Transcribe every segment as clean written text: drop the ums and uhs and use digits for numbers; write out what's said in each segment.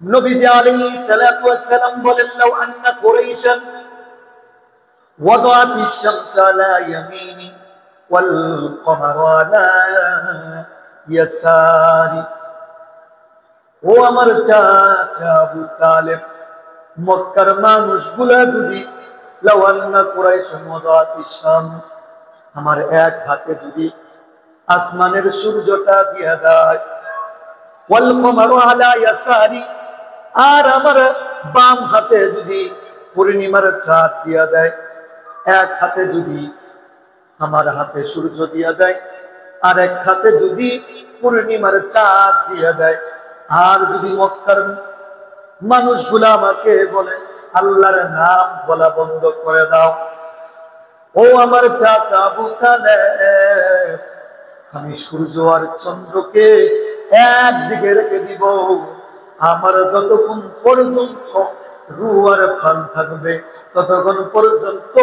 নবীজি আলাইহিস সালাতু ওয়াস সালাম বলেন, লাউ আন্না কুরাইশান ওয়াদাআতিশ শামসা আলা ইয়ামিনি ওয়াল কমারা আলা ইয়াসারি। ও আমার চাচা আবু তালেব, মক্কার মানুষগুলা যদি লাউ আন্না কুরাইশান ওয়াদাআতিশ শামস, আমার এক হাতে যদি আসমানের সূর্যটা দিয়া দেয়, ওয়াল কমারু আলা ইয়াসারি, আর আমার বাম হাতে যদি পূর্ণিমার চাঁদ দিয়া দেয়, এক হাতে যদি আমার হাতে সূর্য দিয়া দেয়, আর এক হাতে যদি পূর্ণিমার চাঁদ দিয়া দেয়, আর যদি মক্কার মানুষগুলা আমাকে বলে আল্লাহর নাম বলা বন্ধ করে দাও, ও আমার চাচা আবু তালেব, আমি সূর্য আর চন্দ্রকে একদিকে রেখে দিব, আমার যতক্ষণ পর্যন্ত রূহ আর প্রাণ থাকবে ততক্ষণ পর্যন্ত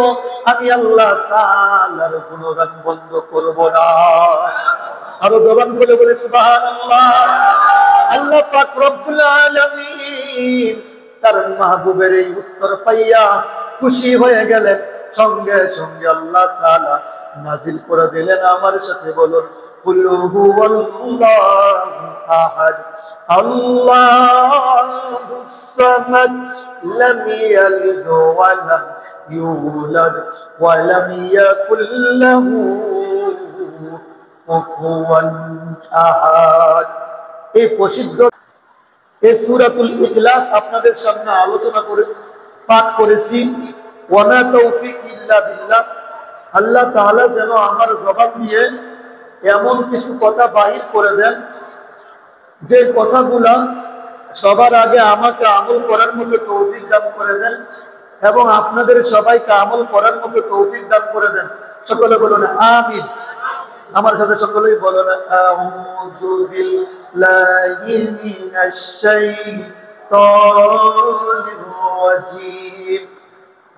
আমি আল্লাহ তাআলার গুণগান বন্ধ করব না। আরো জবান খুলে বলে সুবহানাল্লাহ। আল্লাহ পাক রব্বুল আলামিন তার মাহবুবের এই উত্তর পাইয়া খুশি হয়ে গেলেন। সঙ্গে সঙ্গে আল্লাহ তাআলা নাজিল করে দিলেন, আমার সাথে বলুন, কুল হুয়াল্লাহু আহাদ আল্লাহুস সামাদ লাম ইয়ালিদ ওয়া লাম ইউলাদ ওয়া লাম ইয়াকুল লাহু কুফুয়ান আহাদ। এই প্রসিদ্ধ এই সূরাতুল ইখলাস আপনাদের সামনে আলোচনা করে পাঠ করেছি। ওয়া মা তাওফীক ইল্লা বিল্লাহ। আল্লাহ তাআলা যেন আমার জবান দিয়ে এমন কিছু কথা বাহির করে দেন যে কথাগুলা সবার আগে আমাকে আমল করার মতো তৌফিক দান করে দেন, এবং আপনাদের সবাইকে আমল করার মতো তৌফিক দান করে দেন। সকলে বলুন আমিন। আমার সাথে সকলেই বলুন, আউযু বিল্লাহি মিনাশ শাইতানির রাজীম,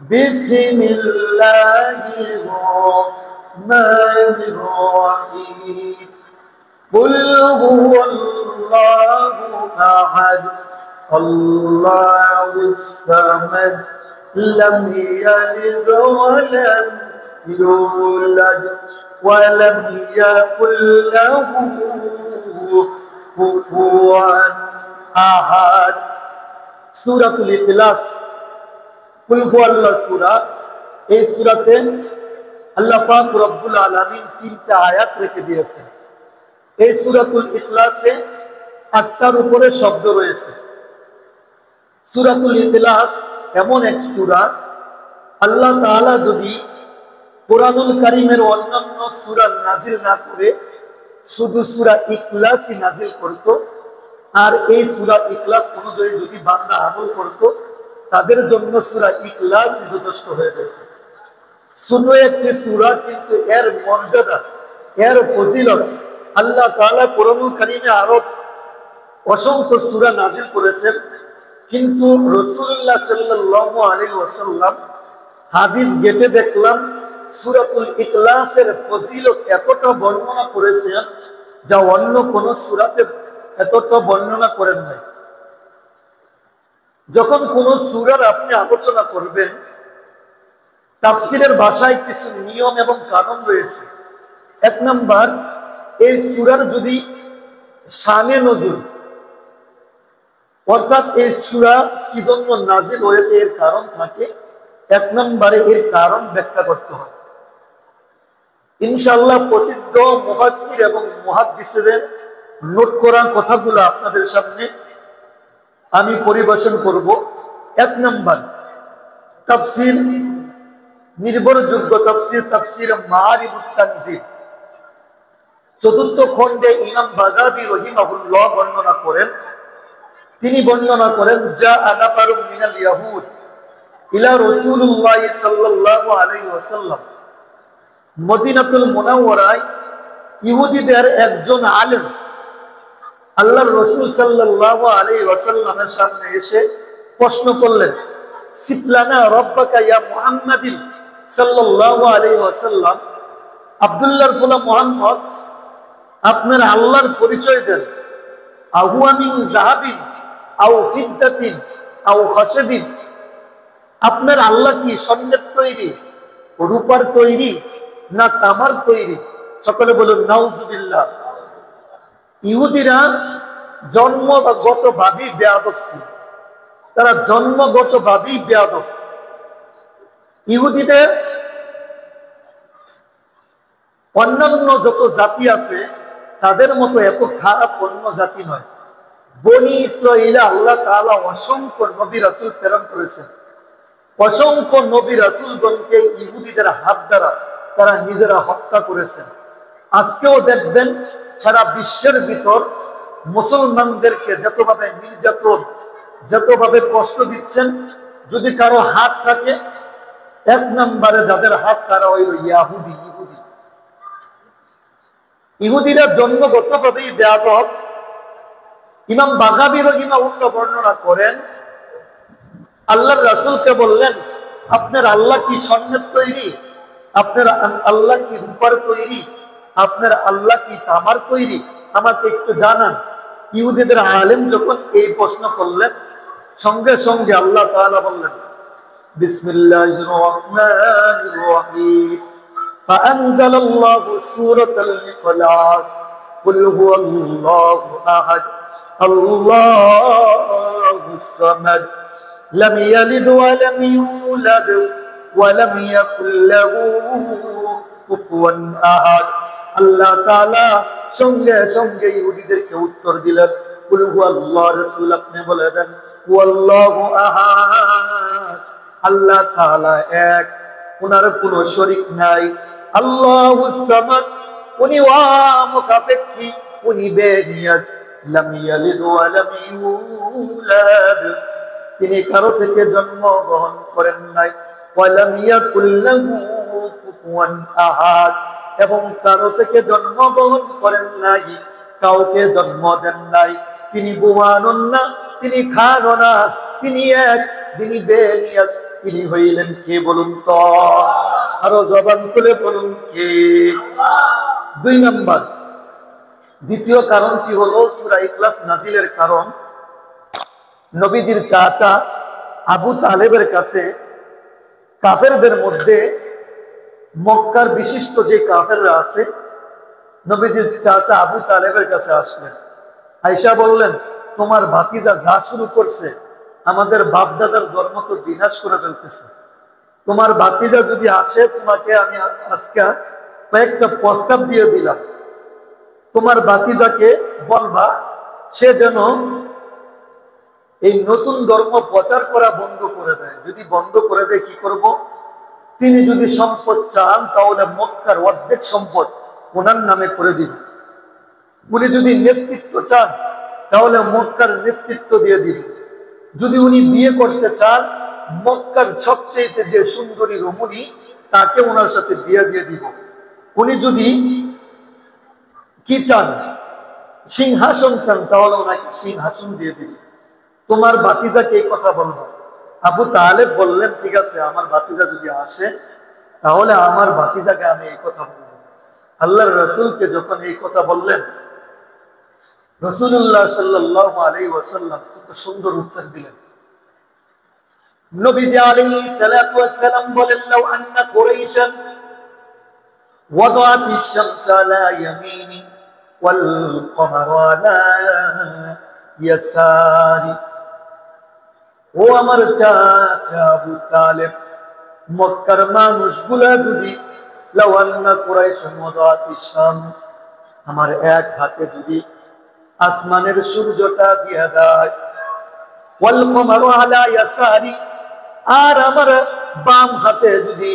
বিসমিল্লাহির রাহমানির রাহিম, কুল হুয়াল্লাহু আহাদ আল্লাহুস সামাদ লাম ইয়ালিদ ওয়া লাম ইউলাদ ওয়া লাম ইয়াকুল লাহু কুফুয়ান আহাদ। সূরাতুল ইখলাস, কুল হুয়াল্লাহ সূরা। এই সূরাতে আল্লাহ পাক রব্বুল আলামিন 3টা আয়াত রেখে দিয়েছেন। এই সূরাতুল ইখলাসে 8টার উপরে শব্দ রয়েছে। সূরাতুল ইখলাস এমন এক সূরা, আল্লাহ তাআলা যদি কোরআনুল কারীমের অন্যান্য সূরা নাজিল না করে শুধু সূরা ইখলাসই নাজিল করত, আর এই সূরা ইখলাস অনুযায়ী যদি বান্দা আমল করত, তাদের জন্য সূরা ইখলাসই যথেষ্ট হয়ে যেত। ছোট একটি সূরা, কিন্তু এর মর্যাদা, এর ফজিলত আল্লাহ তাআলা কোরআনুল কারীমে আরো অসংখ্য সূরা নাজিল করেছেন। কিন্তু রাসূলুল্লাহ সাল্লাল্লাহু আলাইহি ওয়াসাল্লাম হাদিস ঘেটে দেখলাম সূরাতুল ইখলাসের ফজিলত এতটা বর্ণনা করেছেন যা অন্য কোন সূরাতে এতটা বর্ণনা করেন নাই। যখন কোন সূরার আপনি আলোচনা করবেন, তাফসীরের ভাষায় কিছু নিয়ম এবং কানুন রয়েছে। 1 নাম্বার, এই সূরার যদি শানে নজুল, অর্থাৎ এই সূরা কি জন্য নাজিল হয়েছে এর কারণ থাকে, 1 নম্বরে এর কারণ ব্যাখ্যা করতে হয়। ইনশাআল্লাহ প্রসিদ্ধ মুফাসসির এবং মুহাদ্দিসদের নোট করা কথাগুলো আপনাদের সামনে আমি পরিবেশন করব। 1 নম্বর, তাফসীর, নির্ভরযোগ্য তাফসীর, তাফসীর মাআরিফুত তানজিল 4th খণ্ডে ইমাম বাগাবী রাহিমাহুল্লাহ বর্ণনা করেন। তিনি বর্ণনা করেন, যা আনাফারুম মিনাল ইয়াহুদ ইলা রাসূলুল্লাহ সাল্লাল্লাহু আলাইহি ওয়াসাল্লাম, মদিনাতুল মুনাওয়ারায় ইহুদিদের একজন আলেম আল্লাহর রাসূল সাল্লাল্লাহু আলাইহি ওয়াসাল্লামের সামনে এসে প্রশ্ন করলেন, সিফলানা রাব্বাকা ইয়া মুহাম্মাদিন সাল্লাল্লাহু আলাইহি ওয়াসাল্লাম, আব্দুল্লাহর গোলাম মুহাম্মদ, আপনার আল্লাহর পরিচয় দেন। আহুয়া মিন যাহাবিন আও ফিদ্দাতিন আও খাশবিন, আপনার আল্লাহ কি স্বর্ণের তৈরি, রূপার তৈরি, না তামার তৈরি? সকলে বলুন নাউজুবিল্লাহ। ইহুদিরা জন্মগত ভাবেই বেয়াদব ছিল, তারা জন্মগত ভাবেই বেয়াদব। ইহুদিদের অন্যান্য যত জাতি আছে তাদের মতো এত খারাপ অন্য জাতি নয়। বনি ইসরাঈলে আল্লাহ তাআলা অসংখ্য নবী রাসূল প্রেরণ করেছেন। অসংখ্য নবী রাসূলগণকে ইহুদিদের হাত দ্বারা তারা নিজেরা হত্যা করেছেন। আজকেও দেখবেন সারা বিশ্বের ভিতর মুসলমানদেরকে যতভাবে নির্যাতন, যতভাবে কষ্ট দিচ্ছেন, যদি কারো হাত থাকে, এক নম্বরে যাদের হাত তারা হইল ইয়াহুদি। ইহুদিরা জন্মগতভাবেই বেয়াদব। ইমাম বাগাবী রাহিমাহুল্লাহ বর্ণনা করেন, আল্লাহর রাসূলকে বললেন, আপনার আল্লাহ কি স্বর্ণের তৈরি, আপনার আল্লাহ কি রূপার তৈরি, আপনার আল্লাহ কি তামার তৈরি, আমাকে একটু জানান। ইহুদিদের আলেম যখন এই প্রশ্ন করলেন, সঙ্গে সঙ্গে আল্লাহ তাআলা বললেন, বিসমিল্লাহির রহমানির রহিম, ফাআনজালাল্লাহু সূরাতাল ইখলাস, কুল হুয়াল্লাহু আহাদ, আল্লাহুস সামাদ, লাম ইয়ালিদ ওয়া লাম ইউলাদ ওয়া লাম ইয়াকুল লাহু কুফুয়ান আহাদ। আল্লাহ তাআলা সঙ্গে সঙ্গে ইহুদিদেরকে উত্তর দিলেন, কুল হুয়াল্লাহু, রাসূল আপনি বলে দেন, হুয়াল্লাহু আহাদ, আল্লাহ তাআলা এক, ওনার কোনো শরীক নাই। আল্লাহুস সামাদ, উনি ওয়ামুখাপেক্ষী, উনি বেনিয়াজ। লাম ইয়ালিদ ওয়া লাম ইউলাদ, তিনি কারো থেকে জন্মগ্রহণ করেন নাই। ওয়া লাম ইয়াকুল লাহু কুফুয়ান আহাদ, এবং কারো থেকে জন্মগ্রহণ করেন নাই, কাউকে জন্ম দেন নাই। তিনি বুয়ানুন না, তিনি খানও না, তিনি এক, তিনি বেনিয়াজ। তিনি হইলেন কে বলুন তো? আরো জবান খুলে বলুন কে? দুই নম্বর, দ্বিতীয় কারণ কি হলো? সূরা ইখলাস নাজিলের কারণ, নবীজির চাচা আবু তালেবের কাছে কাফেরদের মধ্যে মক্কার বিশিষ্ট যে কাফেররা আছে, নবীজির চাচা আবু তালেবের কাছে আসলেন। আয়েশা বললেন, তোমার ভাতিজা যা শুরু করছে, আমাদের বাপ দাদার ধর্ম তো বিনাশ করে ফেলতেছে। তোমার ভাতিজা যদি আসে, তোমাকে আমি আজকে কয়েকটা প্রস্তাব দিয়ে দিলাম, তোমার ভাতিজাকে বলবা সে যেন এই নতুন ধর্ম প্রচার করা বন্ধ করে দেয়। যদি বন্ধ করে দেয় কি করব? তিনি যদি সম্পদ চান তাহলে মক্কার অর্ধেক সম্পদ ওনার নামে করে দিন। উনি যদি নেতৃত্ব চান তাহলে মক্কার নেতৃত্ব দিয়ে দিন। যদি উনি বিয়ে করতে চান, মক্কার সবচেয়ে যে সুন্দরী রমণী, তাকে ওনার সাথে বিয়ে দিয়ে দিব। উনি যদি কি চান, সিংহাসন চান, তাহলে ওনাকে সিংহাসন দিয়ে দিন। তোমার ভাতিজাকে এই কথা বলবো। আবু তালেব বললেন, ঠিক আছে, আমার ভাতিজা যদি আসে তাহলে আমার ভাতিজাকে আমি এই কথা বলবো। আল্লাহর রাসূলকে যখন এই কথা বললেন, রাসূলুল্লাহ সাল্লাল্লাহু আলাইহি ওয়াসাল্লাম কত সুন্দর উত্তর দিলেন। নবীজি আলাইহিস সালাতু ওয়াস সালাম বলেন, লাউ আন্না কুরাইশান ওয়াদাআতিশ শামসা আলা ইয়ামিনি ওয়াল কমারা আলা ইয়াসারি। ও আমার চাচা আবু তালেব, মক্কার মানুষগুলা যদি লাউ আন্না কুরাইশান ওয়াদাআতিশ শামস, আমার এক হাতে যদি আসমানের সূর্যটা দিয়ে দেয়, ওয়াল কমারু আলা ইয়াসারি, আর আমার বাম হাতে যদি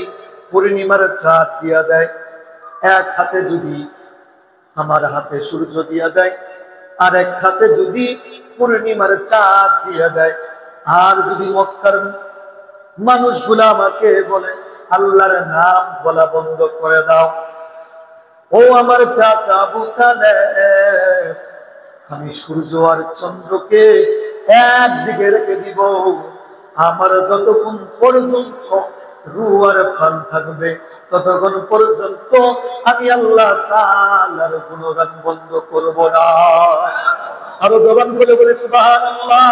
পূর্ণিমার চাঁদ দিয়ে দেয়, এক হাতে যদি আমার হাতে সূর্য দিয়ে দেয়, আর এক হাতে যদি পূর্ণিমার চাঁদ দিয়ে দেয়, আর যদি মক্কার মানুষগুলা আমাকে বলে আল্লাহর নাম বলা বন্ধ করে দাও, ও আমার চাচা আবু তালেব, আমি সূর্য আর চন্দ্রকে একদিকে রেখে দিব। আমার যতক্ষণ পর্যন্ত রূহ আর প্রাণ থাকবে, ততক্ষণ পর্যন্ত আমি আল্লাহ তাআলার গুণগান বন্ধ করব না। আরো জবান খুলে বলে সুবহানাল্লাহ।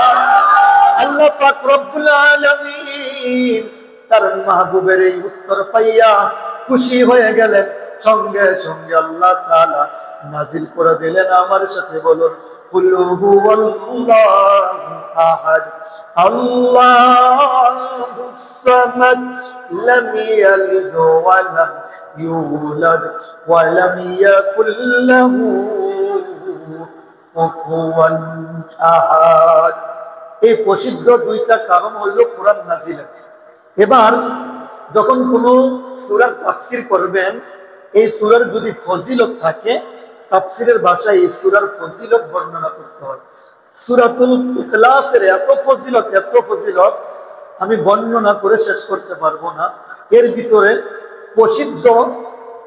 আল্লাহ পাক রব্বুল আলামিন তার মাহবুবের এই উত্তর পাইয়া খুশি হয়ে গেলেন। সঙ্গে সঙ্গে আল্লাহ তাআলা নাজিল করে দিলেন, আমার সাথে বলুন, কুল হুয়াল্লাহু আহাদ আল্লাহুস সামাদ লাম ইয়ালিদ ওয়া লাম ইউলাদ ওয়া লাম ইয়াকুল লাহু কুফুয়ান আহাদ। এই প্রসিদ্ধ দুইটা কারণ হইল কোরআন নাজিলের। এবার যখন কোন সূরার তাফসীর করবেন, এই সূরার যদি ফজিলত থাকে, তাফসীরের ভাষায় এই সূরার ফজিলত বর্ণনা করতে হয়। সূরাতুল ইখলাসের এত ফজিলত আমি বর্ণনা করে শেষ করতে পারবো না। এর ভিতরে প্রসিদ্ধ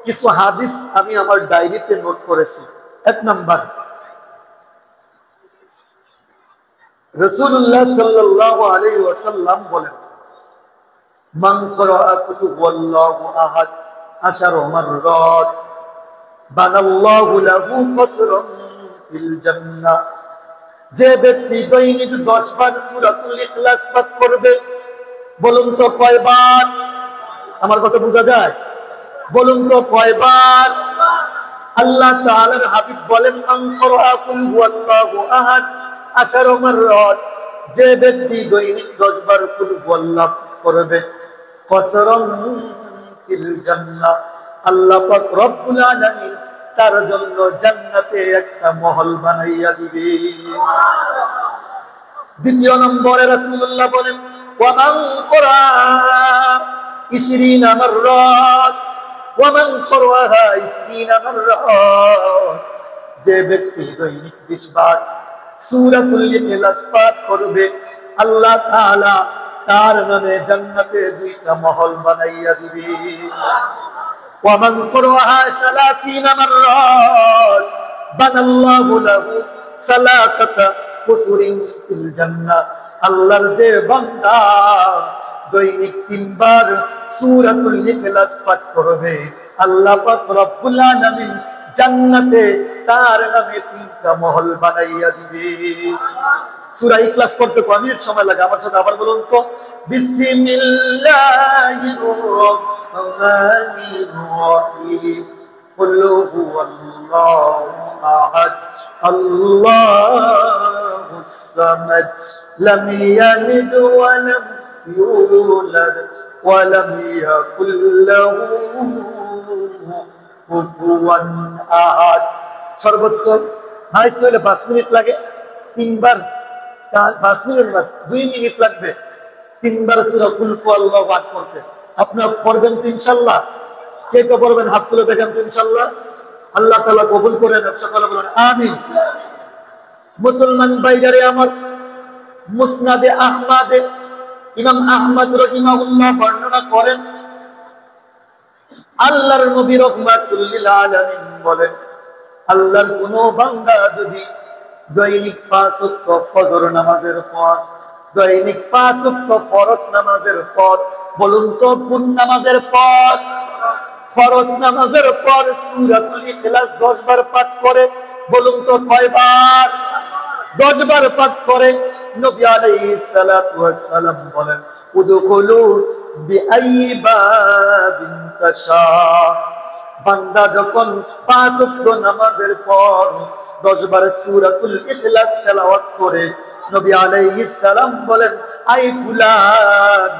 কিছু হাদিস আমি আমার ডায়েরিতে নোট করেছি। এক নাম্বার, রাসূলুল্লাহ সাল্লাল্লাহু আলাইহি ওয়াসাল্লাম বলেন, মান ক্বারাআ কুল হুয়াল্লাহু আহাদ 10 মাররাত বানাল্লাহু লাহু কসরান ফিল জান্নাহ। যে ব্যক্তি দৈনিক 10 বার সূরাতুল ইখলাস পাঠ করবে, বলুন তো কয়বার? আমার কথা বোঝা যায়? বলুন তো কয়বার? আল্লাহ তাআলার হাবিব বলেন, মান ক্বারাআ কুল হুয়াল্লাহু আহাদ 10 মাররাত, যে ব্যক্তি দৈনিক 10 বার কুল হুয়াল্লাহ করবে, কসরান ফিল জান্নাহ, আল্লাহ পাক রব্বুল আলামিন তার জন্য জান্নাতে একটা মহল বানাইয়া দিবে। দ্বিতীয় নম্বরে রাসূলুল্লাহ বলেন, ওয়া মান ক্বারা 20 মাররাত ওয়া মান ক্বারাহা 20 মাররাত, যে ব্যক্তি দৈনিক 20 বার সূরাতুল ইখলাস পাঠ করবে, আল্লাহ তাআলা তার নামে জান্নাতে 2টা মহল বানাইয়া দিবে। ওয়া মান ক্বারাহা 30 মাররাত বানাল্লাহু লাহু 3 কুসুরিন ফিল জান্নাহ, আল্লাহর যে বান্দা দৈনিক 3 বার সূরাতুল ইখলাস পাঠ করবে, আল্লাহ পাক রব্বুল আলামিন জান্নাতে তার নামে 3টা মহল বানাইয়া দিবে। সূরা ইখলাস পড়তে কত সময় লাগে? আমার সাথে আবার বলুন তো, বিসমিল্লাহির রহমানির রহিম, কুল হুয়াল্লাহু আহাদ আল্লাহুস সামাদ লাম ইয়ালিদ ওয়া লাম ইউলাদ ওয়া লাম ইয়াকুল লাহু কুফুয়ান আহাদ। সর্বোচ্চ হাইস্ট হলে 5 মিনিট লাগে। 3 বার 5 মিনিট না, 2 মিনিট লাগবে 3 বার সূরা কুল হুয়াল্লাহু পাঠ করতে। আপনারা পড়বেন তো ইনশাআল্লাহ? কে কে পড়বেন হাত তুলে দেখেন তো ইনশাআল্লাহ। আল্লাহ তাআলা কবুল করে নেন, সকলে বলেন আমিন। মুসলমান ভাইরা আমার, মুসনাদে আহমদে ইমাম আহমদ রাহিমাহুল্লাহ বর্ণনা করেন, আল্লাহর নবী রাহমাতুল লিল আলামিন বলেন, আল্লাহর কোন বান্দা যদি দৈনিক 5 ওয়াক্ত ফজর নামাজের পর, দৈনিক 5 ওয়াক্ত ফরজ নামাজের পর, বলুন তো কোন নামাজের পর? ফরজ নামাজের পর সূরাতুল ইখলাস 10 বার পাঠ করে, বলুন তো কয়বার? 10 বার পাঠ করে। নবী আলাইহিস সালাতু ওয়াস সালাম বলেন, উদখুলু বিআইয়ি বাবিন তাশা। বান্দা যখন 5 ওয়াক্ত নামাজের পর 10 বার সূরাতুল ইখলাস তেলাওয়াত করে, নবী আলাইহিস সালাম বলেন, আই ফুলান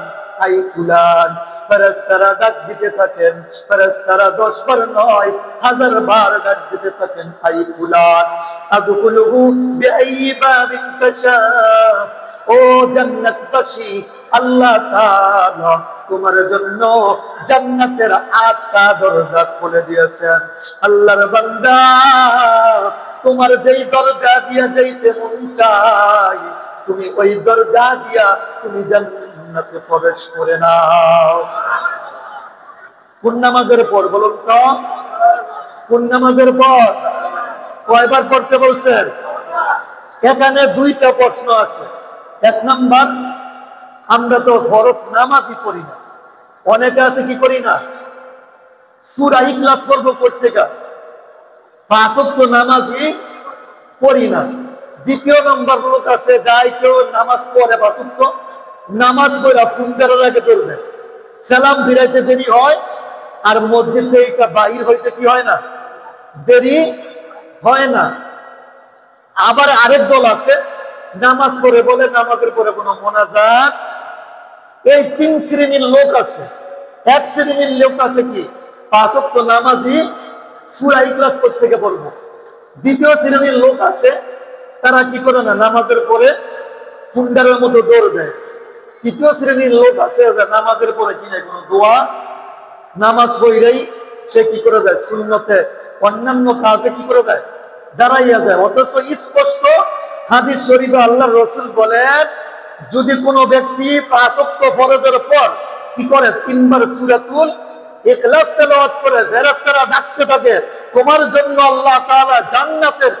আই ফুলান, ফেরেশতারা ডাক দিতে থাকেন। ফেরেশতারা 10 বার নয়, 1000 বার ডাক দিতে থাকেন, আই ফুলান আদখুলহু বিআইয়ি বাবিন তাশা। ও জান্নাতবাসী, আল্লাহ তাআলা তোমার জন্য জান্নাতের 8টা দরজা খুলে দিয়েছেন। আল্লাহর বান্দা, তোমার যেই দরজা দিয়া যাইতে মন চায়, তুমি ওই দরজা দিয়া তুমি জান্নাতে প্রবেশ করে নাও। কোন নামাজের পর বলুন তো? কোন নামাজের পর? কয়বার পড়তে বলছেন? এখানে 2টা প্রশ্ন আছে। 1 নাম্বার, আমরা তো ফরজ নামাজই পড়ি না। অনেকে আছে কি করি না? সূরা ইখলাস পড়বো কোথেকে? 5 ওয়াক্ত নামাজই পড়ি না। দ্বিতীয় নম্বর লোক আছে যাই কেউ নামাজ পড়ে বাসুত্ব নামাজ পড়া ফুন্ডারের আগে ধরবে, সালাম ফিরাইতে দেরি হয় আর মসজিদ থেকে বাহির হইতে কি হয় না, দেরি হয় না। আবার আরেক দল আছে নামাজ পড়ে বলে নামাজের পরে কোনো মোনাজাত। এই তিন শ্রেণীর লোক আছে। এক শ্রেণীর লোক আছে কি পাঁচ ওয়াক্ত নামাজি সূরা ইখলাস থেকে পড়বো। দ্বিতীয় শ্রেণীর লোক আছে তারা কি করে না, নামাজের পরে ফুন্ডারের মতো দৌড় দেয়। তৃতীয় শ্রেণীর লোক আছে নামাজের পরে কিনে কোনো দোয়া নামাজ পড়েই সে কি করে দেয়, সুন্নতে অন্যান্য কাজে কি করে দেয়, দাঁড়াইয়া যায়। অথচ স্পষ্ট হাদিস শরীফে আল্লাহর রাসূল বলেন, যদি কোনো ব্যক্তি পাঁচ ওয়াক্ত ফরজের পর কি করে তিনবার সূরাতুল ইখলাস তেলাওয়াত করে ফেরেশতারা ডাকতে থাকে, তোমার জন্য আল্লাহ তাআলা জান্নাতের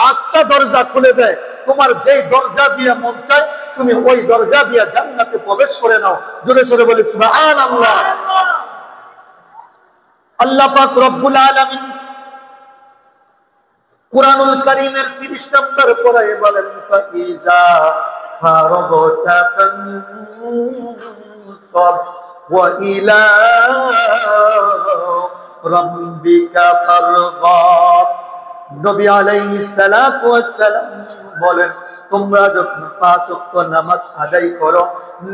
8টা দরজা খুলে দেয়, তোমার যেই দরজা দিয়ে মন চায় তুমি ওই দরজা দিয়ে জান্নাতে প্রবেশ করে নাও। জোরে জোরে বলি সুবহানাল্লাহ। আল্লাহ পাক রব্বুল আলামিন কুরআনুল কারীমের 30 নম্বর পড়ায় বলেন, ফাইজা ফারাগতা ফানসাব ওয়া ইলা রাব্বিকা ফারগাব। নবী আলাইহিস সালাতু ওয়াস সালাম বলেন, তোমরা যখন 5 ওয়াক্ত নামাজ আদায় করো,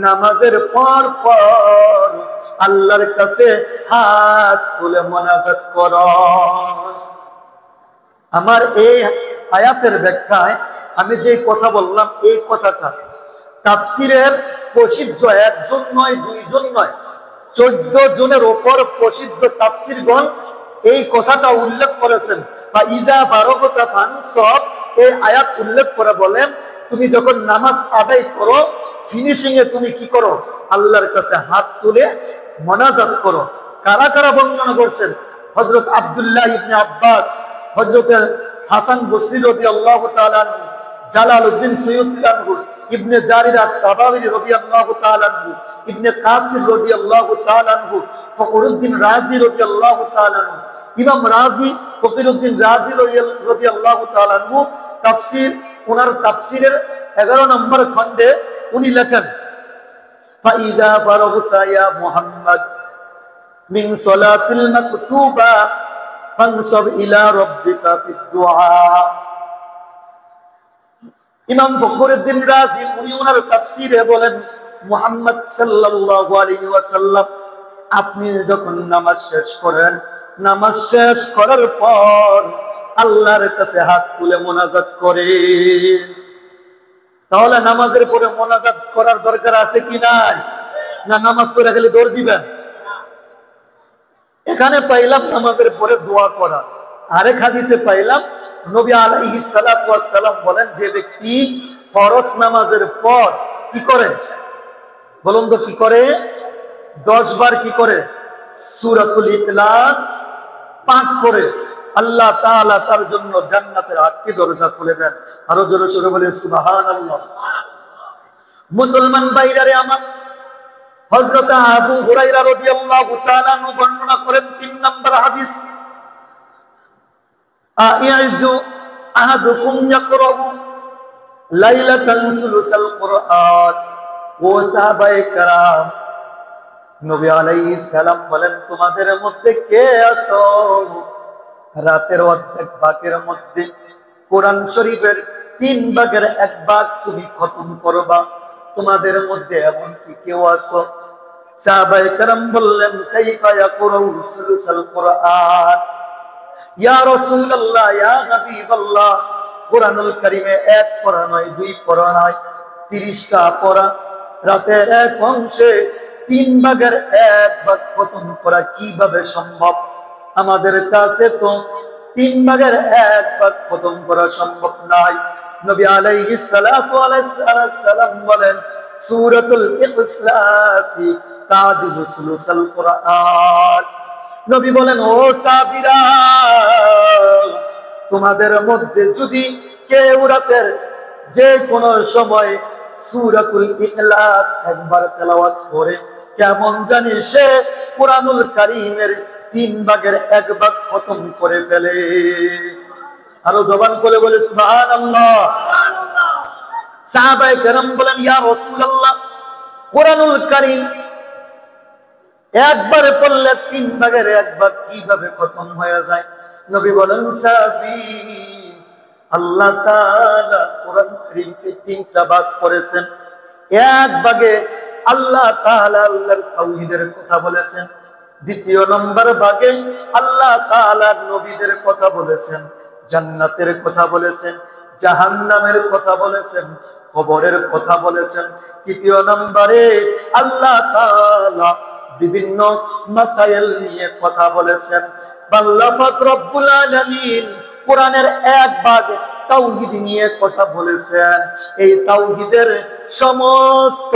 নামাজের পর পর আল্লাহর কাছে হাত তুলে মোনাজাত করো। আমার এই আয়াতের ব্যাখ্যায় আমি যে কথা বললাম, এই কথাটা তাফসীরের প্রসিদ্ধ একজন নয়, দুইজন নয়, 14 জনের উপর প্রসিদ্ধ তাফসীরগণ এই কথাটা উল্লেখ করেছেন। ফাইজা ফারাগতা ফানসাব, এই আয়াত উল্লেখ করে বলেন, তুমি যখন নামাজ আদায় করো ফিনিশিং এ তুমি কি করো, আল্লাহর কাছে হাত তুলে মোনাজাত করো। কারা কারা বর্ণনা করছেন? হযরত আব্দুল্লাহ ইবনে আব্বাস, হযরত হাসান বসরি রাদিয়াল্লাহু তাআলা আনহু, জালালউদ্দিন সুয়ুতী আনহু, ইবনে জারির আত-তাবারি রাদিয়াল্লাহু তাআলা আনহু, ইবনে কাসির রাদিয়াল্লাহু তাআলা আনহু, ফখরুদ্দিন রাজি রাদিয়াল্লাহু তাআলা আনহু, ইমাম রাজি ফখরুদ্দিন রাজি রাদিয়াল্লাহু তাআলা আনহু তাফসীর, ওনার তাফসীরের 11 নম্বর খণ্ডে উনি লেখেন, ফাইজা ফারাগতা ইয়া মুহাম্মদ মিন সালাতিল মাকতুবা ফানসাব ইলা রাব্বিকা ফিদ দুআ। ইমাম ফখরুদ্দিন রাজি উনি ওনার তাফসীরে বলেন, মুহাম্মদ সাল্লাল্লাহু আলাইহি ওয়াসাল্লাম আপনি যখন নামাজ শেষ করেন, নামাজ শেষ করার পর আল্লাহর কাছে হাত তুলে মোনাজাত করেন। তাহলে নামাজের পরে মোনাজাত করার দরকার আছে কি নাই? না নামাজ পড়ে গেলে দৌড় দিবেন? এখানে পাইলাম নামাজের পরে দোয়া করা। আরেক হাদিসে পাইলাম নবী আলাইহিস সালাতু ওয়াস সালাম বলেন, যে ব্যক্তি ফরজ নামাজের পর কি করে, বলুন তো কি করে, 10 বার কি করে সূরাতুল ইখলাস পাঠ করে, আল্লাহ তাআলা তার জন্য জান্নাতের 8টি দরজা খুলে দেন। আরো জোরে জোরে বলেন সুবহানাল্লাহ। মুসলমান ভাইরা আমার, হযরত আবু হুরায়রা রাদিয়াল্লাহু তাআলা আনহু বর্ণনা করেন 3 নম্বর হাদিস, আইয়াজু আহাদুকুম ইয়াকরাউ লাইলাতান সুলুসাল কুরআন। ও সাহাবায়ে কেরাম, নবী আলাইহিস সালাম বলেন, তোমাদের মধ্যে কে আছো রাতের অর্ধেক ভাগের মধ্যে কোরআন শরীফের 3 ভাগের 1 ভাগ তুমি খতম করবা? তোমাদের মধ্যে এমন কি কেউ আছো? সাহাবায়ে কেরাম বললেন, কাইফা ইয়াকরাউ সুলুসাল কুরআন ইয়া রাসূলুল্লাহ, ইয়া হাবিবাল্লাহ, কুরআনুল কারীমে 1 পড়া নয়, 2 পড়া নয়, 30টা পড়া, রাতের এক অংশে 3 ভাগের 1 ভাগ খতম করা কিভাবে সম্ভব? আমাদের কাছে তো 3 ভাগের 1 ভাগ খতম করা সম্ভব নয়। নবী আলাইহিস সালাতু ওয়াস সালাম বলেন, সূরাতুল ইখলাস তাদিলু সুলুসাল কুরআন। নবী বলেন, ও সাহাবীরা, তোমাদের মধ্যে যদি কেউ রাতের যে কোনো সময় সূরাতুল ইখলাস একবার তেলাওয়াত করে, কেমন জানি সে কুরআনুল কারীমের 3 ভাগের 1 ভাগ খতম করে ফেলে। আরো জবান করে বলে সুবহানাল্লাহ। সাহাবায়ে কেরাম বলেন, ইয়া রাসূলুল্লাহ, কোরআনুল কারীম একবারে পড়লে 3 ভাগের 1 ভাগ কিভাবে খতম হয়ে যায়? নবী বলেন, সাহাবী, আল্লাহ তাআলা কোরআন কারীমকে 3টা ভাগ করেছেন। 1 ভাগে আল্লাহ তাআলা আল্লাহর তাওহীদের কথা বলেছেন, 2 নম্বর ভাগে আল্লাহ তাআলা নবীদের কথা বলেছেন, জান্নাতের কথা বলেছেন, জাহান্নামের কথা বলেছেন, কবরের কথা বলেছেন। 3 নম্বরে আল্লাহ তাআলা বিভিন্ন মাসাইল নিয়ে কথা বলেছেন। আল্লাহ পাক রব্বুল আলামিন কোরআনের 1 ভাগ তাওহীদ নিয়ে কথা বলেছেন। এই তাওহীদের সমস্ত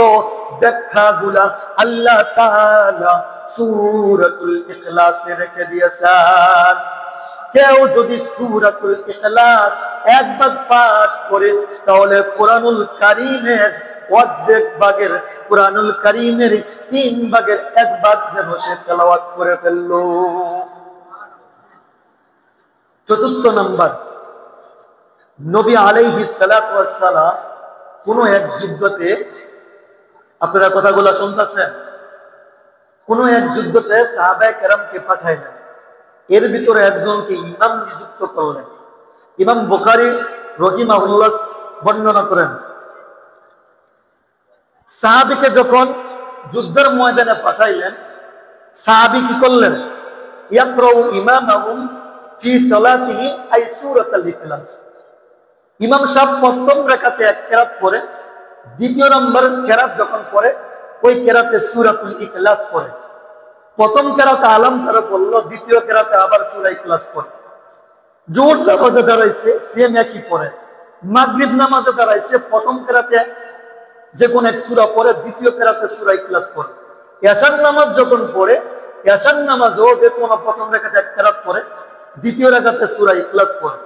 ব্যাখ্যাগুলা আল্লাহ তাআলা সূরাতুল ইখলাসে রেখে দিয়েছেন। কেউ যদি সূরাতুল ইখলাস 1 ভাগ পাঠ করে, তাহলে কোরআনুল কারীমের অর্ধেক ভাগের, কোরআনুল কারীমের 3 ভাগের 1 ভাগ যেন সে তেলাওয়াত করে ফেলল। 4 নম্বর, নবী আলাইহিস সালাতু ওয়াস সালাম কোন এক যুদ্ধতে, আপনারা কথাগুলো শুনতেছেন, কোন এক যুদ্ধতে সাহাবায়ে কেরামকে পাঠাইলেন। এর ভিতরে একজনকে ইমাম নিযুক্ত করলেন। ইমাম বুখারী রাহিমাহুল্লাহ বর্ণনা করেন, সাহাবীকে যখন যুদ্ধের ময়দানে পাঠাইলেন, সাহাবী কি করলেন? ইয়াকরাউ ইমামাহুম ফি সালাতিহি আই সূরাতুল ইখলাস। ইমাম সাহেব প্রথম রাকাতে 1 কিরাত পড়ে, 2 নম্বর কিরাত যখন পড়ে, ওই কিরাতে সূরাতুল ইখলাস পড়ে। প্রথম কিরাতে আলাম তারা পড়লো, 2য় কিরাতে আবার সূরা ইখলাস পড়ে। জোহর নামাজে দাঁড়াইছে, সেম একই পড়ে। মাগরিব নামাজে দাঁড়াইছে, প্রথম কিরাতে যে কোন এক সূরা পড়ে, 2য় কিরাতে সূরা ইখলাস পড়ে। এশার নামাজ যখন পড়ে, এশার নামাজও যে কোন প্রথম রাকাতে 1 কিরাত পড়ে, 2য় রাকাতে সূরা ইখলাস পড়ে।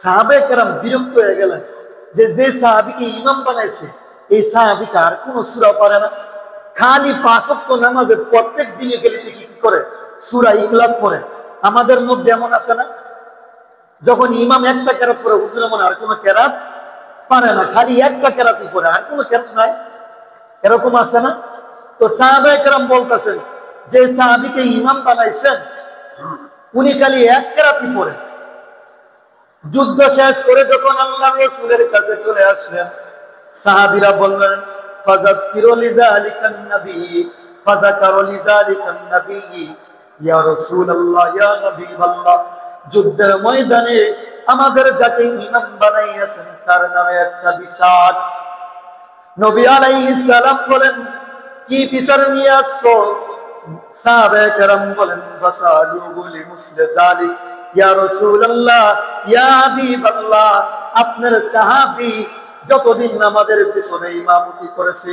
সাহাবায়ে কেরাম বিরক্ত হয়ে গেলেন যে সাহাবীকে ইমাম বানাইছে, এই সাহাবীকে আর কোন সূরা পড়ে না, খালি 5 ওয়াক্ত নামাজে প্রত্যেক দিনে গেলে কি করে? সূরা ইখলাস পড়ে। আমাদের মধ্যে এমন আছে না, যখন ইমাম 1টা কিরাত পড়ে, হুজুর মনে আর কোন কিরাত পারে না, খালি 1টা কিরাতই পড়ে, আর কোন কিরাত নাই, এরকম আছে না? তো সাহাবায়ে কেরাম বলতেছেন, যে সাহাবীকে ইমাম বানাইছেন উনি খালি 1 কিরাতই পড়ে। যুদ্ধ শেষ করে যখন আল্লাহর রাসূলের কাছে চলে আসলেন, সাহাবীরা বললেন, ফাযাক্কিরু লিযালিকান নবী, ফাযাকারু লিযালিকান নবী, ইয়া রাসূলুল্লাহ, ইয়া হাবিবাল্লাহ, যুদ্ধের ময়দানে আমাদের যাকে ইমাম বানাইয়াছেন তার নামে একটা বিচার। নবী আলাইহিস সালাম বলেন, কি বিচার নিয়ে আসছো? সাহাবায়ে কেরাম বলেন, ফাসালুহু লিমিসলি যালিক, ইয়া রাসূলুল্লাহ, ইয়া হাবিবাল্লাহ, আপনার সাহাবী যতদিন আমাদের পিছনে ইমামতি করেছে,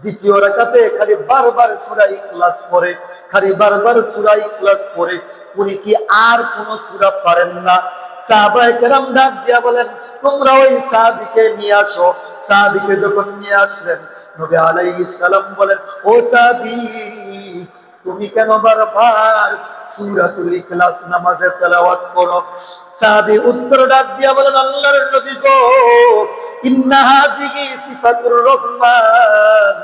2য় রাকাতে খালি বারবার সূরা ইখলাস পড়ে, খালি বারবার সূরা ইখলাস পড়ে, উনি কি আর কোন সূরা পারেন না? সাহাবায়ে কেরাম ডাক দিয়া বলেন, তোমরা ওই সাহাবীকে নিয়ে আসো। সাহাবীকে যখন নিয়ে আসলেন, নবী আলাইহিস সালাম বলেন, ও সাহাবী, তুমি কেন বারবার সূরাতুল ইখলাস নামাজে তেলাওয়াত করো? সাহাবী উত্তর ডাক দিয়া বলেন, আল্লাহর নবী গো, ইন্না হাযিহি সিফাতুর রহমান,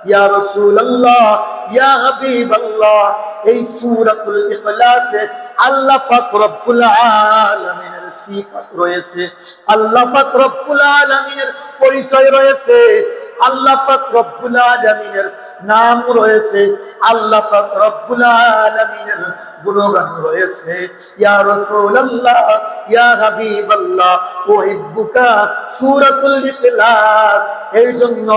ইয়া রাসূলুল্লাহ, ইয়া হাবিবাল্লাহ, এই সূরাতুল ইখলাসে আল্লাহ পাক রব্বুল আলামিনের সিফাত রয়েছে, আল্লাহ পাক রব্বুল আলামিনের পরিচয় রয়েছে, আল্লাহ পাক রব্বুল আলামিনের নাম রয়েছে, আল্লাহ পাক রব্বুল আলামিনের গুণগান রয়েছে। ইয়া রাসূলুল্লাহ, ইয়া হাবিবাল্লাহ, উহিব্বুকা সূরাতুল ইখলাস, এই জন্য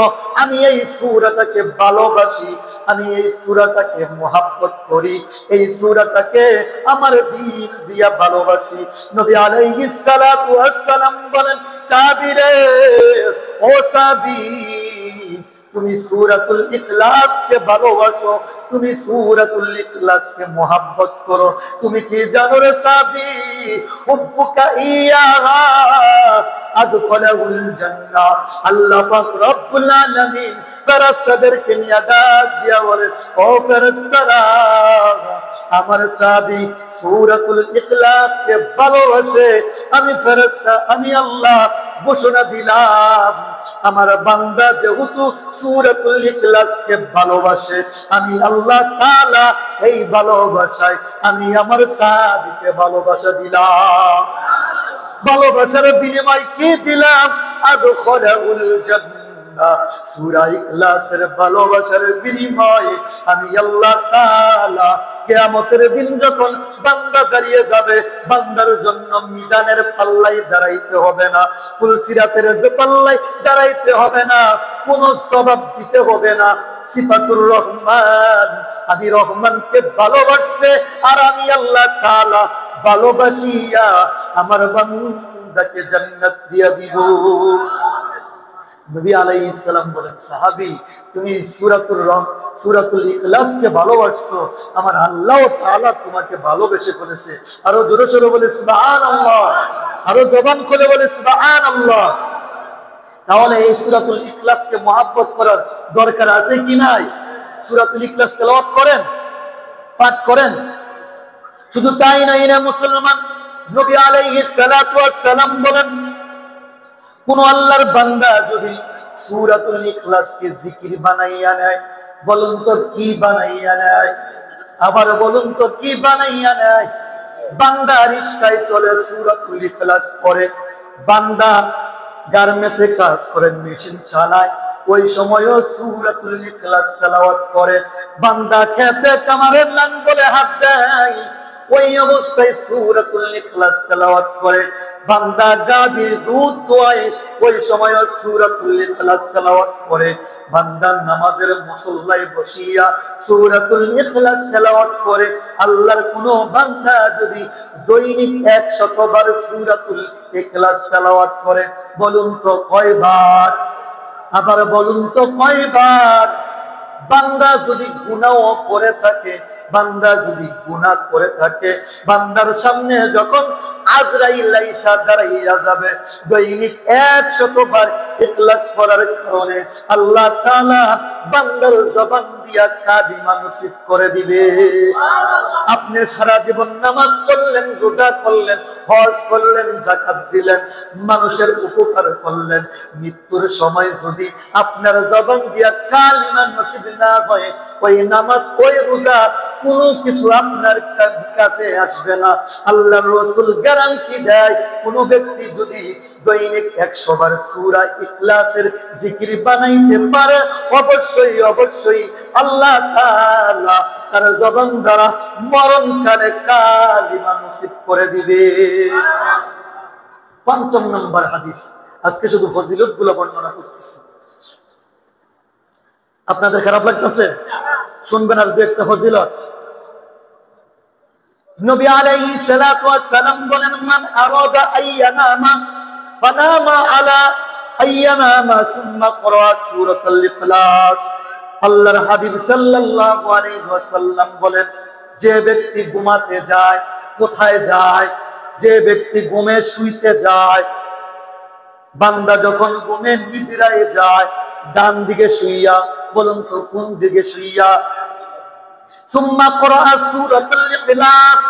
আমি এই সূরাটাকে ভালোবাসি, আমি এই সূরাটাকে মহব্বত করি, এই সূরাটাকে আমার দিল দিয়া ভালোবাসি। নবী আলাইহিস সালাতু ওয়াস সালাম বলেন, সাহাবী রে, ও সাহাবী, তুমি সূরাতুল ইখলাস কে ভালোবাসো, তুমি সূরাতুল ইখলাসকে মুহাব্বত করো। তুমি কি জানো রে সাহাবী, হুব্বুকা ইয়াহা আদখালাহুল জান্নাহ। আল্লাহ পাক রব্বুল আলামিন ফেরেশতাদেরকে নিয়ে ডাক দিয়া বলে, ও ফেরেশতারা, আমার সাহাবী সূরাতুল ইখলাসকে ভালোবাসে। আমি ফেরেশতা, আমি আল্লাহ ঘোষণা দিলাম, আমার বান্দা যেহেতু সূরাতুল ইখলাসকে ভালোবাসে, আমি আল্লাহ তাআলা এই ভালোবাসায় আমি আমার সাহাবীকে ভালোবাসা দিলাম। ভালোবাসার বিনিময় কি দিলাম? আদখালাহুল জান্নাহ। সূরা ইখলাসের ভালোবাসার বিনিময়ে আমি আল্লাহ তাআলা কিয়ামতের দিন যখন বান্দা দাঁড়িয়ে যাবে, বান্দার জন্য মিজানের পাল্লায় দাঁড়াইতে হবে না, ফুলসিরাতের যে পাল্লায় দাঁড়াইতে হবে না, কোনো জবাব দিতে হবে না। সিফাতুর রহমান, আমি রহমানকে ভালোবাসছে আর আমি আল্লাহ তাআলা ভালোবাসিয়া আমার বান্দাকে জান্নাত দিয়া দিব। নবী আলাইহিস সালাম বলেন, সাহাবী তুমি সূরাতুল ইখলাসকে ভালোবাসছো, আমার আল্লাহ তাআলা তোমাকে ভালোবেসে ফেলেছে। আরো জোরে জোরে বলে সুবহানাল্লাহ, আরো জবান খুলে বলে সুবহানাল্লাহ। তাহলে এই সূরাতুল ইখলাসকে মুহাব্বত করার দরকার আছে কি নাই? সূরাতুল ইখলাস তেলাওয়াত করেন, পাঠ করেন। শুধু তাই নাই রে মুসলমান, নবী আলাইহিস সালাতু ওয়াস সালাম বলেন, কোন আল্লাহর বান্দা যদি সূরাতুল ইখলাসকে জিকির বানাইয়া নেয়, বলুন তো কি বানাইয়া নেয়? আবার বলুন তো কি বানাইয়া নেয়? বান্দা রিস্কায় চলে সূরাতুল ইখলাস পড়ে, বান্দা গার্মেন্টসে কাজ করে, মেশিন চালায়, ওই সময়ও সূরাতুল ইখলাস তেলাওয়াত করে। বান্দা খেতে কামারের লাঙ্গলে হাত দেয়, ওই অবস্থায় সূরাতুল ইখলাস তেলাওয়াত করে। বান্দা গাভীর দুধ দোয়ায়, ওই সময় সূরাতুল ইখলাস তেলাওয়াত করে। বান্দা নামাজের মুসল্লায় বসিয়া সূরাতুল ইখলাস তেলাওয়াত করে। আল্লাহর কোন বান্দা যদি দৈনিক 100 বার সূরাতুল ইখলাস তেলাওয়াত করে, বলুন তো কয়বার? আবার বলুন তো কয়বার? বান্দা যদি গুনাহ করে থাকে, বান্দা যদি গুনাহ করে থাকে, বান্দার সামনে যখন আজরাইল আইসা দাঁড়াইয়া যাবে, দৈনিক 100 বার ইখলাস পড়ার কারণে আল্লাহ তাআলা বান্দার জবান দিয়া কালিমা নসিব করে দিবে। আপনি সারা জীবন নামাজ পড়লেন, রোজা করলেন, হজ করলেন, যাকাত দিলেন, মানুষের উপকার করলেন, মৃত্যুর সময় যদি আপনার জবান দিয়া কালিমা নসিব না হয়, ওই নামাজ ওই রোজা কোনো কিছু আপনার কাছে আসবে না। আল্লাহর রাসূল গ্যারান্টি দেয়, কোন ব্যক্তি যদি দৈনিক 100 বার সূরা ইখলাসের জিকির বানাইতে পারে, অবশ্যই অবশ্যই আল্লাহ তাআলা তার জবান দ্বারা মরণকালে কালিমা নসিব করে দিবে। ৫ম নম্বর হাদিস, আজকে শুধু ফজিলতগুলো বর্ণনা করতেছি। আপনাদের খারাপ লাগতেছে? শুনবেন আর দু একটা ফজিলত। নবী আলাইহিস সালাতু ওয়াস সালাম বলেন, মান আরাদা আইয়ানামা ফানামা আলা আইয়ানামা সুম্মা ক্রা সূরাতুল ইখলাস। আল্লাহর হাবিব সাল্লাল্লাহু আলাইহি ওয়াসাল্লাম বলেন, যে ব্যক্তি ঘুমাতে যায়, কোথায় যায়? যে ব্যক্তি ঘুমে শুইতে যায়, বান্দা যখন ঘুমে নিদ্রায় যায়, ডান দিকে শুইয়া, বলুন তো কোন দিকে শুইয়া? সুম্মা ক্রা সূরাতুল ইখলাস।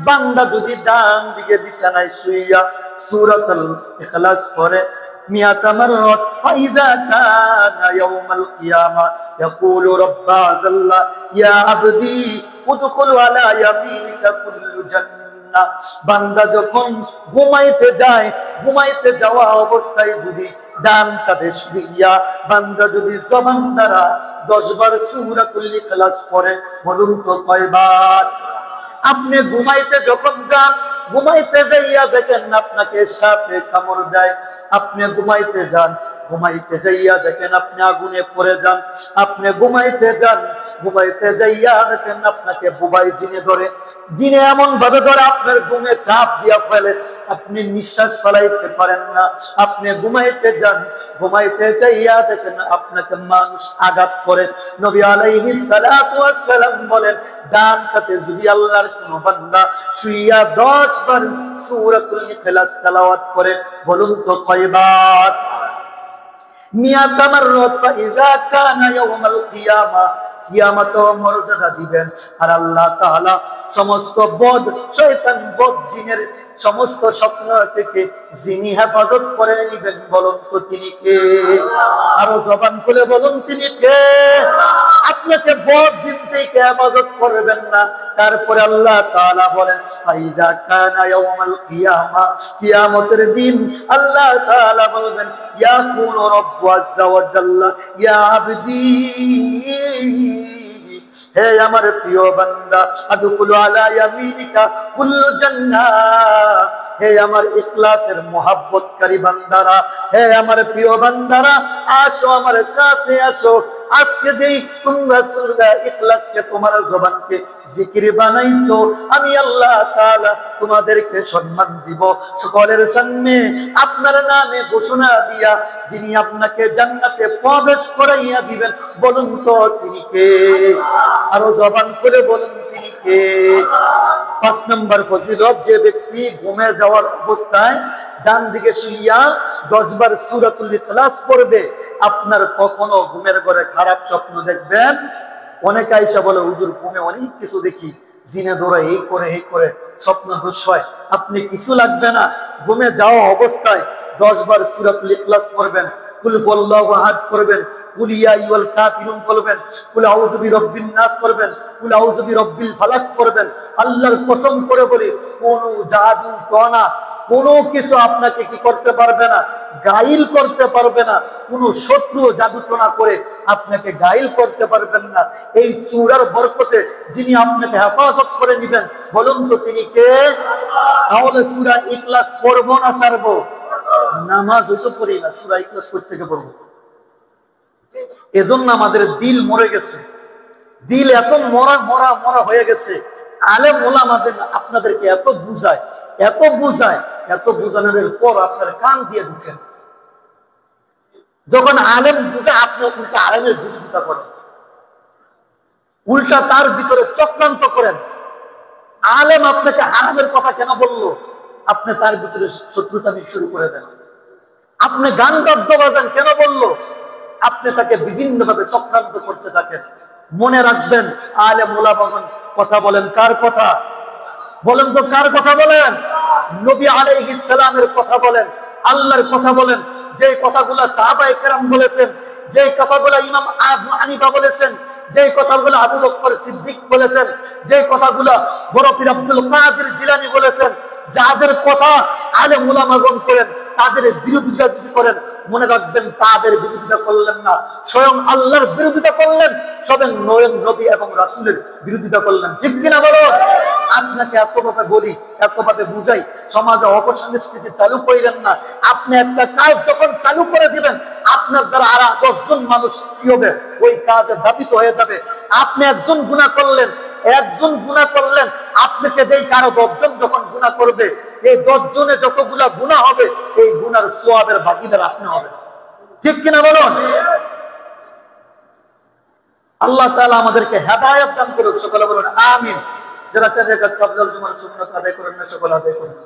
বান্দা যদি ডান দিকে বিছানায় শুইয়া সূরাতুল ইখলাস পড়ে, মিয়াতা মাররাত, ফাইযা কানা ইয়াউমাল কিয়ামা ইয়াকুলু রাব্বা জাল্লা ইয়া আবদি উদখুল আলা ইয়ামিনিকা কুল্লু জান্নাহ। বান্দা যখন ঘুমাইতে যায়, ঘুমাইতে যাওয়া অবস্থায় যদি ডান কাঁধে শুইয়া বান্দা যদি জবান দ্বারা 10 বার সূরাতুল ইখলাস পড়ে, বলুন তো কয়বার? আপনি ঘুমাইতে যখন যান, ঘুমাইতে যাইয়া দেখেন আপনাকে সাপে কামড় দেয়, আপনি ঘুমাইতে যান, ঘুমাইতে যাইয়া দেখেন আপনি আগুনে পড়ে যান, আপনি ঘুমাইতে যান, ঘুমাইতে যাইয়া দেখেন আপনাকে বুবাই জিনে ধরে, জিনে এমন ভাবে ধরে আপনার ঘুমে চাপ দিয়া ফেলে, আপনি নিঃশ্বাস ফেলাইতে পারেন না। আপনি ঘুমাইতে যান, ঘুমাইতে যাইয়া দেখেন আপনাকে মানুষ আঘাত করে। নবী আলাইহিস সালাতু ওয়াস সালাম বলেন, ডান হাতে যদি আল্লাহর কোন বান্দা শুইয়া 10 বার সূরাতুল ইখলাস তেলাওয়াত করে, বলুন তো কয়বার? মিয়াত মাররাত ইযা কানা ইয়াউমাল কিয়ামাহ, কিয়ামতেও মর্যাদা দিবেন। আর আল্লাহ তাআলা সমস্ত বদ শয়তান বদ জিনের সমস্ত স্বপ্ন থেকে যিনি হেফাজত করে নিবেন, বলুন তো তিনি কে? আরো জবান খুলে বলুন তিনি কে? আপনাকে বদ জিন থেকে হেফাজত করবেন না। তারপরে আল্লাহ তাআলা বলেন, ফাইজা কানা ইয়াউমাল কিয়ামাহ, কিয়ামতের দিন আল্লাহ তাআলা বলবেন, ইয়াকুলু রাব্বু আযজা ওয়া জাল্লা ইয়া আবদি, হে আমার প্রিয় বান্দা, আদখুলু আলা ইয়ামিনিকা কুল্লু জান্নাহ, হে আমার ইখলাসের মুহাব্বতকারী বান্দারা, হে আমার প্রিয় বান্দারা, আসো আমার কাছে আসো। আজকে যেই তোমরা সূরা ইখলাসকে তোমার জবানকে জিকির বানাইছো, আমি আল্লাহ তাআলা তোমাদেরকে সম্মান দিব, সকলের সামনে আপনার নামে ঘোষণা দিয়া যিনি আপনাকে জান্নাতে প্রবেশ করাইয়া দিবেন, বলুন তো তিনি কে? আরো জবান করে বলুন তিনি কে? 5 নম্বর ফজিলত, যে ব্যক্তি ঘুমে যাওয়ার অবস্থায় ডান দিকে শুইয়া 10 বার সূরাতুল ইখলাস পড়বে, আপনার কখনো ঘুমের ঘরে খারাপ স্বপ্ন দেখবেন? অনেকে আইসা বলে, হুজুর ঘুমে অনেক কিছু দেখি, জিনে ধরে এই করে স্বপ্ন দোষ হয়। আপনি কিছু লাগবে না, ঘুমে যাওয়া অবস্থায় 10 বার সূরাতুল ইখলাস পড়বেন, কুল হুয়াল্লাহু আহাদ পড়বেন, কুল ইয়া আইয়ুহাল কাফিরুন পড়বেন, কুল আউযু বিরাব্বিন নাস পড়বেন, কুল আউযু বিরাব্বিল ফালাক পড়বেন। আল্লাহর কসম করে বলি, কোন জাদু টনা কোনো কিছু আপনাকে কি করতে পারবে না, গাইল করতে পারবে না। কোন শত্রু জাদুটনা করে আপনাকে গাইল করতে পারবেন না। এই সূরার বরকতে যিনি আপনাকে হেফাজত করে নেবেন, বলুন তো তিনি কে? তাহলে সূরা ইখলাস পড়বো না ছাড়বো? নামাজ তো পড়ি না, সূরা ইখলাস করতে থেকে পড়বো। এজন্য আমাদের দিল মরে গেছে, দিল এত মরা মরা মরা হয়ে গেছে। আলেম ওলামাদের আপনাদেরকে এত বুঝায়, এত বুঝায়, এত বুঝানোর পর আপনার কান দিয়ে ঢুকেন। যখন আলেম বুঝে, আপনি উল্টা আলেমের বিরোধিতা করেন, উল্টা তার ভিতরে চক্রান্ত করেন। আলেম আপনাকে হারামের কথা কেন বললো, আপনি তার ভিতরে শত্রুতা শুরু করে দেন। আপনি গান বাদ্য বাজান কেন বললো, আপনি তাকে বিভিন্ন ভাবে চক্রান্ত করতে থাকেন। মনে রাখবেন, আলেম ওলামাগণ কথা বলেন কার কথা? বলেন তো কার কথা বলেন? নবী আলাইহিস সালামের কথা বলেন, আল্লাহর কথা বলেন। যে কথাগুলো সাহাবায়ে কেরাম বলেছেন, যে কথাগুলো ইমাম আবু হানিফা বলেছেন, যে কথাগুলো আবু বকর সিদ্দিক বলেছেন, যে কথাগুলো বড় পীর আব্দুল কাদের জিলানী বলেছেন, যাদের কথা আলেম ওলামাগণ করেন, তাদের বিরোধিতা যদি করেন, মনে রাখবেন তাদের বিরোধিতা করলেন না, স্বয়ং আল্লাহর বিরোধিতা করলেন, স্বয়ং নবী এবং রাসূলের বিরোধিতা করলেন। ঠিক কিনা বলো? আপনাকে এতভাবে বলি, এতভাবে বুঝাই, সমাজে অপসংস্কৃতি চালু করিলেন না। আপনি একটা কাজ যখন চালু করে দিবেন, আপনার দ্বারা আর 10 জন মানুষ কি হবে, ওই কাজে ধাবিত হয়ে যাবে। আপনি একজন গুনাহ করলেন, আপনাকে দেই কারো 10 জন যখন গুনাহ করবে, এই 10 জনে যতগুলা গুনাহ হবে, এই গুনার সওয়াবের ভাগীদার আপনি হবেন। ঠিক কিনা বলুন? আল্লাহ তাআলা আমাদেরকে হেদায়েত দান করুক, সকলে বলুন আমিন। যারা 4 রাকাত ক্বাবলাল জুমার সুন্নাত আদায় করেন না, সকলে আদায় করুন।